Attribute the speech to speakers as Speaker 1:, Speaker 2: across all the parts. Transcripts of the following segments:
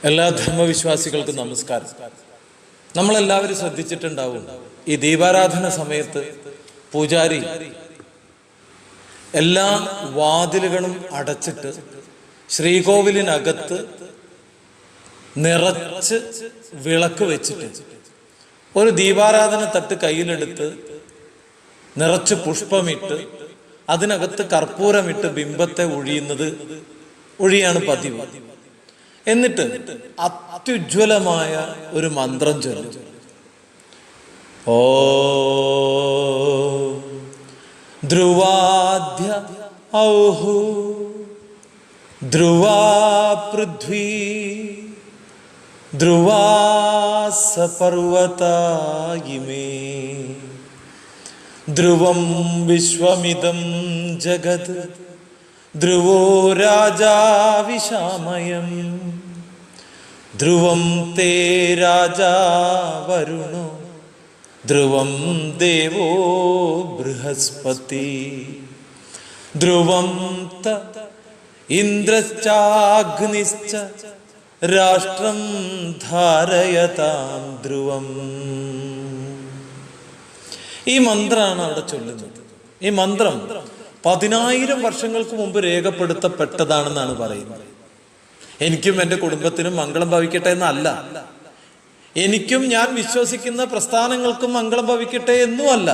Speaker 1: എല്ലാ ധർമ്മവിശ്വാസികൾക്കും നമസ്കാരം. നമ്മളെല്ലാവരും ശ്രദ്ധിച്ചിട്ടുണ്ടാവും, ഈ ദീപാരാധന സമയത്ത് പൂജാരി എല്ലാ വാതിലുകളും അടച്ചിട്ട് ശ്രീകോവിലിനകത്ത് നിറച്ച് വിളക്ക് വെച്ചിട്ട് ഒരു ദീപാരാധന തട്ട് കയ്യിലെടുത്ത് നിറച്ച് പുഷ്പമിട്ട് അതിനകത്ത് കർപ്പൂരമിട്ട് ബിംബത്തെ ഒഴിയാണ് പതിവ്. എന്നിട്ട് അത്യുജ്വലമായ ഒരു മന്ത്രം ചൊല്ലും. ഓം ധ്രുവാദ്യ ഔഹു ധ്രുവാ പൃഥ്വീ ധ്രുവാസ പർവതായിമേ ധ്രുവം വിശ്വമിദം ജഗത് ധ്രുവോ രാജാ വിശാമയം ധ്രുവം തേ രാജാ വരുണോ ധ്രുവം ദേവോ ബൃഹസ്പതി ധ്രുവം ത ഇന്ദ്രശ്ചാഗ്നിശ്ച രാഷ്ട്രം ധാരയതാം ധ്രുവം. ഈ മന്ത്രമാണ് അവിടെ ചൊല്ലുന്നത്. ഈ മന്ത്രം 10,000 വർഷങ്ങൾക്ക് മുമ്പ് രേഖപ്പെടുത്തപ്പെട്ടതാണെന്നാണ് പറയുന്നത്. എനിക്കും എൻ്റെ കുടുംബത്തിനും മംഗളം ഭവിക്കട്ടെ എന്നല്ല, എനിക്കും ഞാൻ വിശ്വസിക്കുന്ന പ്രസ്ഥാനങ്ങൾക്കും മംഗളം ഭവിക്കട്ടെ എന്നുമല്ല.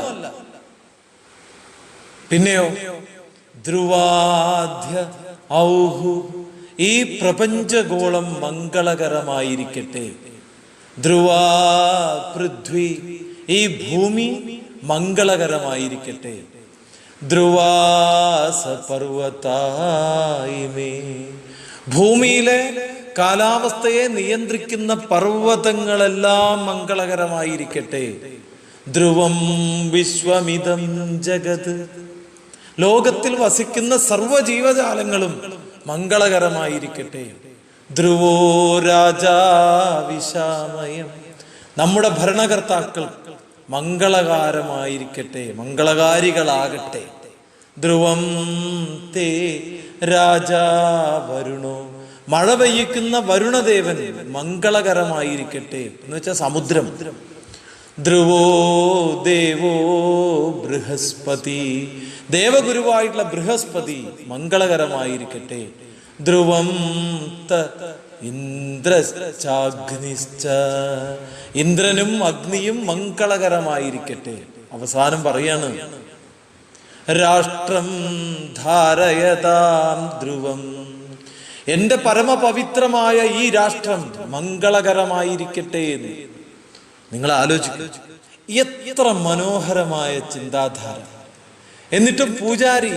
Speaker 1: പിന്നെയോ ധ്രുവാദ്യ ഔഹു, ഈ പ്രപഞ്ചഗോളം മംഗളകരമായിരിക്കട്ടെ. ധ്രുവാ പൃഥ്വി, ഈ ഭൂമി മംഗളകരമായിരിക്കട്ടെ. ധ്രുവാസ പർവതായിമേ, ഭൂമിയിലെ കാലാവസ്ഥയെ നിയന്ത്രിക്കുന്ന പർവ്വതങ്ങളെല്ലാം മംഗളകരമായിരിക്കട്ടെ. ധ്രുവം വിശ്വമിദം ജഗത്, ലോകത്തിൽ വസിക്കുന്ന സർവ്വജീവജാലങ്ങളും മംഗളകരമായിരിക്കട്ടെ. ധ്രുവോ രാജാ വിശാമയം, നമ്മുടെ ഭരണകർത്താക്കൾ മംഗളകാരമായിരിക്കട്ടെ, മംഗളകാരികളാകട്ടെ. ധ്രുവം തേ രാജാ വരുണോ, മഴ പെയ്യിക്കുന്ന വരുണദേവൻ മംഗളകരമായിരിക്കട്ടെ എന്ന് വെച്ചാൽ സമുദ്രം. ധ്രുവോ ദേവോ ബൃഹസ്പതി, ദേവഗുരുവായിട്ടുള്ള ബൃഹസ്പതി മംഗളകരമായിരിക്കട്ടെ. ധ്രുവം ത ഇന്ദ്രശ്ചാഗ്നിശ്ച, ഇന്ദ്രനും അഗ്നിയും മംഗളകരമായിരിക്കട്ടെ. അവസാനം പറയാണ് രാഷ്ട്രം ധാരയതാം ധ്രുവം, എന്റെ പരമപവിത്രമായ ഈ രാഷ്ട്രം മംഗളകരമായിരിക്കട്ടെ എന്ന്. നിങ്ങൾ ആലോചിക്കുക, എത്ര മനോഹരമായ ചിന്താധാര. എന്നിട്ടും പൂജാരി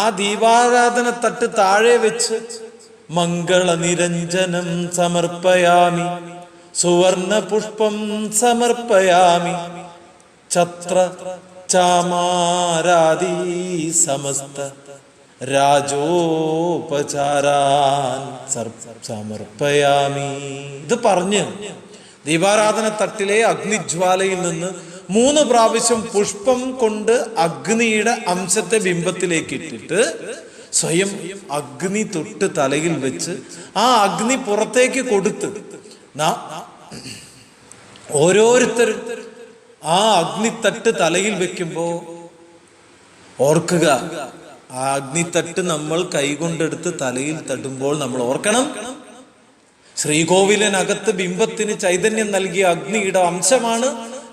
Speaker 1: ആ ദീപാരാധന തട്ട് താഴെ വെച്ച് മംഗളനിരഞ്ജനം സമർപ്പയാമി സുവർണ പുഷ്പം സമർപ്പയാമി ഛത്ര ചാമാരാദി സമസ്ത രാജോപചാരാൻ സമർപ്പയാമി. ഇത് പറഞ്ഞ് ദീപാരാധന തട്ടിലെ അഗ്നിജ്വാലയിൽ നിന്ന് 3 പ്രാവശ്യം പുഷ്പം കൊണ്ട് അഗ്നിയുടെ അംശത്തെ ബിംബത്തിലേക്ക് ഇട്ടിട്ട് സ്വയം അഗ്നി തൊട്ട് തലയിൽ വെച്ച് ആ അഗ്നി പുറത്തേക്ക് കൊടുത്ത് ഓരോരുത്തരും ആ അഗ്നിത്തട്ട് തലയിൽ വെക്കുമ്പോ ഓർക്കുക, ആ അഗ്നിത്തട്ട് നമ്മൾ കൈകൊണ്ടെടുത്ത് തലയിൽ തട്ടുമ്പോൾ നമ്മൾ ഓർക്കണം, ശ്രീകോവിലിനകത്ത് ബിംബത്തിന് ചൈതന്യം നൽകിയ അഗ്നിയുടെ അംശമാണ്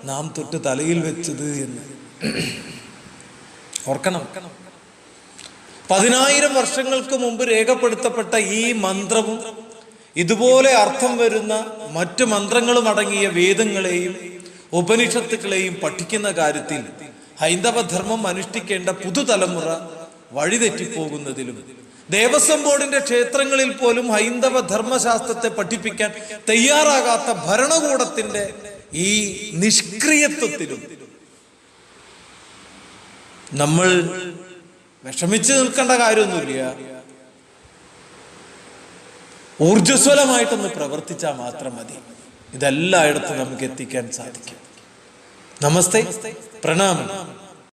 Speaker 1: നാം തൊട്ട് തലയിൽ വെച്ചത് എന്ന് ഓർക്കണം. 10,000 വർഷങ്ങൾക്ക് മുമ്പ് രേഖപ്പെടുത്തപ്പെട്ട ഈ മന്ത്രവും ഇതുപോലെ അർത്ഥം വരുന്ന മറ്റു മന്ത്രങ്ങളും അടങ്ങിയ വേദങ്ങളെയും ഉപനിഷത്തുക്കളെയും പഠിക്കുന്ന കാര്യത്തിൽ ഹൈന്ദവ ധർമ്മം അനുഷ്ഠിക്കേണ്ട പുതുതലമുറ വഴിതെറ്റിപ്പോകുന്നതിലും ദേവസ്വം ബോർഡിന്റെ ക്ഷേത്രങ്ങളിൽ പോലും ഹൈന്ദവ ധർമ്മശാസ്ത്രത്തെ പഠിപ്പിക്കാൻ തയ്യാറാകാത്ത ഭരണകൂടത്തിന്റെ ഈ നിഷ്ക്രിയത്വത്തിലും നമ്മൾ വിഷമിച്ച് നിൽക്കേണ്ട കാര്യമൊന്നുമില്ല. ഊർജ്ജസ്വലമായിട്ടൊന്ന് പ്രവർത്തിച്ചാൽ മാത്രം മതി. ഇതെല്ലായിടത്തും നമുക്ക് എത്തിക്കാൻ സാധിക്കും. നമസ്തേ, പ്രണാമം.